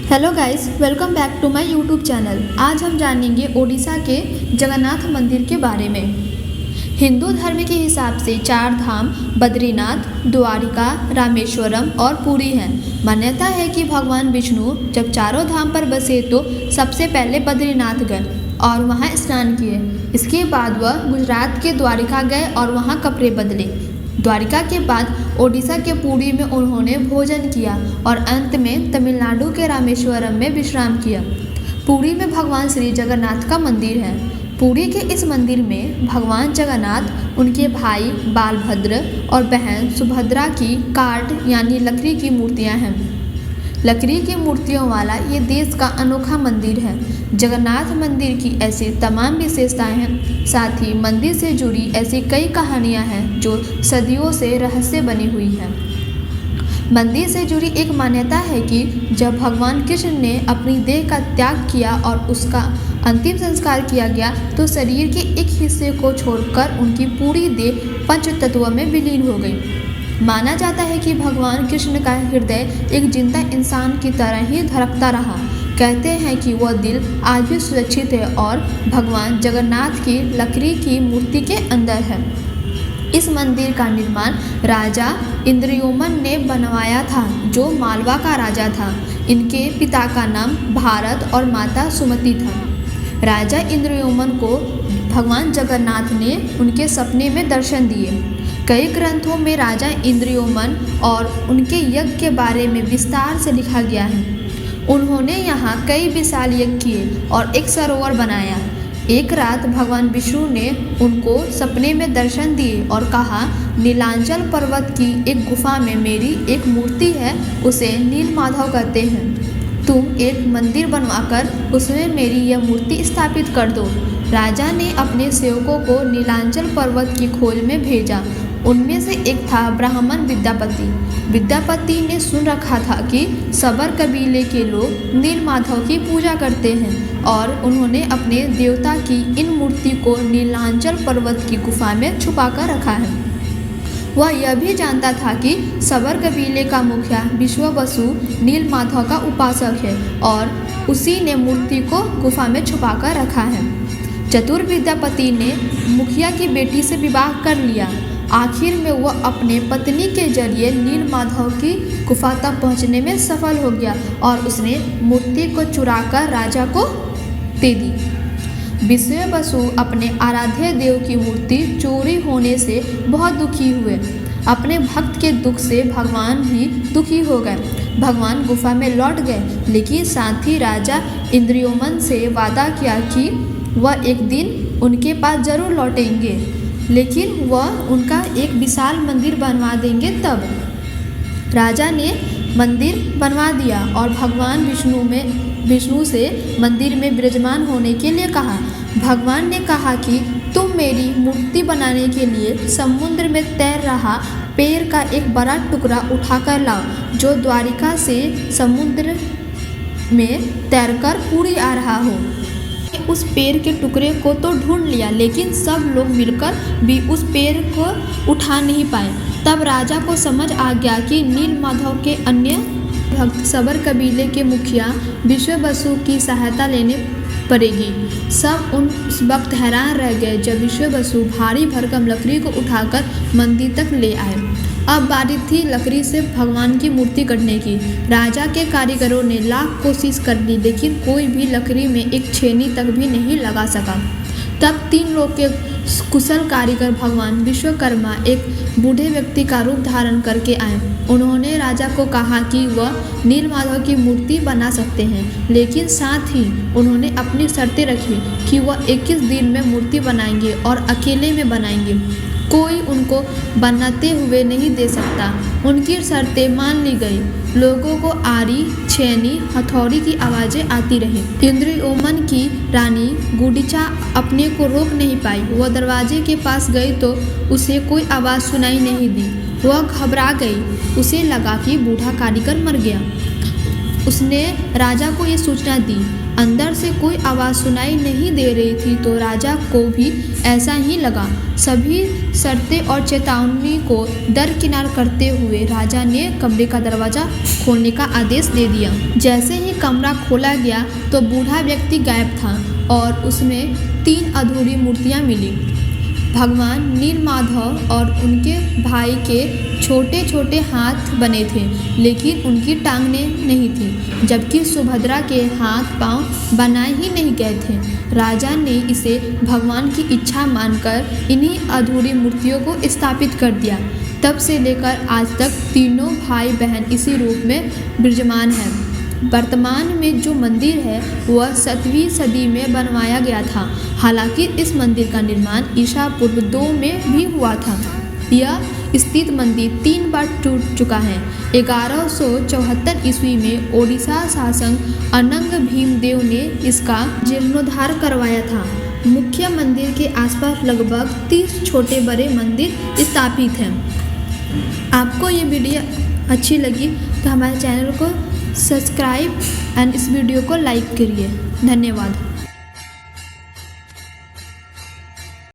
Hello guys, welcome back to my YouTube channel. आज हम जानेंगे ओडिशा के जगन्नाथ मंदिर के बारे में। हिंदू धर्म के हिसाब से 4 धाम बद्रीनाथ, द्वारिका, रामेश्वरम और पुरी हैं। मान्यता है कि भगवान विष्णु जब चारों धाम पर बसे तो सबसे पहले बद्रीनाथ गए और वहां स्नान किए। इसके बाद वह गुजरात के द्वारिका गए और वहां कपड़े बदले। द्वारिका के बाद ओडिशा के पुरी में उन्होंने भोजन किया और अंत में तमिलनाडु के रामेश्वरम में विश्राम किया। पुरी में भगवान श्री जगन्नाथ का मंदिर है। पुरी के इस मंदिर में भगवान जगन्नाथ, उनके भाई बालभद्र और बहन सुभद्रा की काठ यानी लकड़ी की मूर्तियां हैं। लकड़ी की मूर्तियों वाला ये देश का अनोखा मंदिर है। जगन्नाथ मंदिर की ऐसी तमाम विशेषताएं हैं। साथ ही मंदिर से जुड़ी ऐसी कई कहानियां हैं जो सदियों से रहस्य बनी हुई हैं। मंदिर से जुड़ी एक मान्यता है कि जब भगवान कृष्ण ने अपनी देह का त्याग किया और उसका अंतिम संस्कार किया गया तो शरीर के एक हिस्से को छोड़कर उनकी पूरी देह पंच तत्वों में विलीन हो गई। माना जाता है कि भगवान कृष्ण का हृदय एक जिंदा इंसान की तरह ही धड़कता रहा। कहते हैं कि वह दिल आज भी सुरक्षित है और भगवान जगन्नाथ की लकड़ी की मूर्ति के अंदर है। इस मंदिर का निर्माण राजा इंद्रयोमन ने बनवाया था, जो मालवा का राजा था। इनके पिता का नाम भारत और माता सुमति था। राजा इंद्रयोमन को भगवान जगन्नाथ ने उनके सपने में दर्शन दिए। कई ग्रंथों में राजा इंद्रयोमन और उनके यज्ञ के बारे में विस्तार से लिखा गया है। उन्होंने यहाँ कई विशाल यज्ञ किए और एक सरोवर बनाया। एक रात भगवान विष्णु ने उनको सपने में दर्शन दिए और कहा, नीलांचल पर्वत की एक गुफा में मेरी एक मूर्ति है, उसे नीलमाधव कहते हैं। तुम एक मंदिर बनवाकर उसमें मेरी यह मूर्ति स्थापित कर दो। राजा ने अपने सेवकों को नीलांचल पर्वत की खोज में भेजा। उनमें से एक था ब्राह्मण विद्यापति। विद्यापति ने सुन रखा था कि सबर कबीले के लोग नीलमाधव की पूजा करते हैं और उन्होंने अपने देवता की इन मूर्ति को नीलांचल पर्वत की गुफा में छुपा कर रखा है। वह यह भी जानता था कि सबर कबीले का मुखिया विश्ववसु नीलमाधव का उपासक है और उसी ने मूर्ति को गुफा में छुपा कर रखा है। चतुर विद्यापति ने मुखिया की बेटी से विवाह कर लिया। आखिर में वह अपने पत्नी के जरिए नीलमाधव की गुफा तक पहुंचने में सफल हो गया और उसने मूर्ति को चुराकर राजा को दे दी। विश्ववसु अपने आराध्य देव की मूर्ति चोरी होने से बहुत दुखी हुए। अपने भक्त के दुख से भगवान भी दुखी हो गए। भगवान गुफा में लौट गए, लेकिन साथ ही राजा इंद्रयोमन से वादा किया कि वह एक दिन उनके पास जरूर लौटेंगे, लेकिन वह उनका एक विशाल मंदिर बनवा देंगे। तब राजा ने मंदिर बनवा दिया और भगवान विष्णु से मंदिर में विराजमान होने के लिए कहा। भगवान ने कहा कि तुम मेरी मूर्ति बनाने के लिए समुद्र में तैर रहा पेड़ का एक बड़ा टुकड़ा उठाकर लाओ, जो द्वारिका से समुद्र में तैरकर पुरी आ रहा हो। उस पेड़ के टुकड़े को तो ढूंढ लिया, लेकिन सब लोग मिलकर भी उस पेड़ को उठा नहीं पाए। तब राजा को समझ आ गया कि नीलमाधव के अन्य भक्त सबर कबीले के मुखिया विश्ववसु की सहायता लेने पड़ेगी। सब उस वक्त हैरान रह गए जब विश्ववसु भारी भरकम लकड़ी को उठाकर मंदिर तक ले आए। अब बारी थी लकड़ी से भगवान की मूर्ति गढ़ने की। राजा के कारीगरों ने लाख कोशिश कर ली, लेकिन कोई भी लकड़ी में एक छेनी तक भी नहीं लगा सका। तब 3 लोग के कुशल कारीगर भगवान विश्वकर्मा एक बूढ़े व्यक्ति का रूप धारण करके आए। उन्होंने राजा को कहा कि वह नीलमाधव की मूर्ति बना सकते हैं, लेकिन साथ ही उन्होंने अपनी शर्तें रखी कि वह 21 दिन में मूर्ति बनाएंगे और अकेले में बनाएंगे। कोई उनको बनाते हुए नहीं दे सकता। उनकी शर्तें मान ली गई। लोगों को आरी, छेनी, हथौड़ी की आवाज़ें आती रही। इंद्रयोमन की रानी गुंडीचा अपने को रोक नहीं पाई। वह दरवाजे के पास गई तो उसे कोई आवाज़ सुनाई नहीं दी। वह घबरा गई। उसे लगा कि बूढ़ा कारीगर मर गया। उसने राजा को ये सूचना दी। अंदर से कोई आवाज़ सुनाई नहीं दे रही थी तो राजा को भी ऐसा ही लगा। सभी शर्तें और चेतावनी को दरकिनार करते हुए राजा ने कमरे का दरवाज़ा खोलने का आदेश दे दिया। जैसे ही कमरा खोला गया तो बूढ़ा व्यक्ति गायब था और उसमें 3 अधूरी मूर्तियाँ मिली। भगवान नीलमाधव और उनके भाई के छोटे छोटे हाथ बने थे, लेकिन उनकी टांगें नहीं थीं, जबकि सुभद्रा के हाथ पांव बनाए ही नहीं गए थे। राजा ने इसे भगवान की इच्छा मानकर इन्हीं अधूरी मूर्तियों को स्थापित कर दिया। तब से लेकर आज तक तीनों भाई बहन इसी रूप में विराजमान हैं। वर्तमान में जो मंदिर है वह 7वीं सदी में बनवाया गया था। हालांकि इस मंदिर का निर्माण ईसा पूर्व 2 में भी हुआ था। यह स्थित मंदिर 3 बार टूट चुका है। 1174 ईस्वी में ओडिशा शासक अनंग भीमदेव ने इसका जीर्णोद्धार करवाया था। मुख्य मंदिर के आसपास लगभग 30 छोटे बड़े मंदिर स्थापित हैं। आपको ये वीडियो अच्छी लगी तो हमारे चैनल को सब्सक्राइब एंड इस वीडियो को लाइक करिए। धन्यवाद।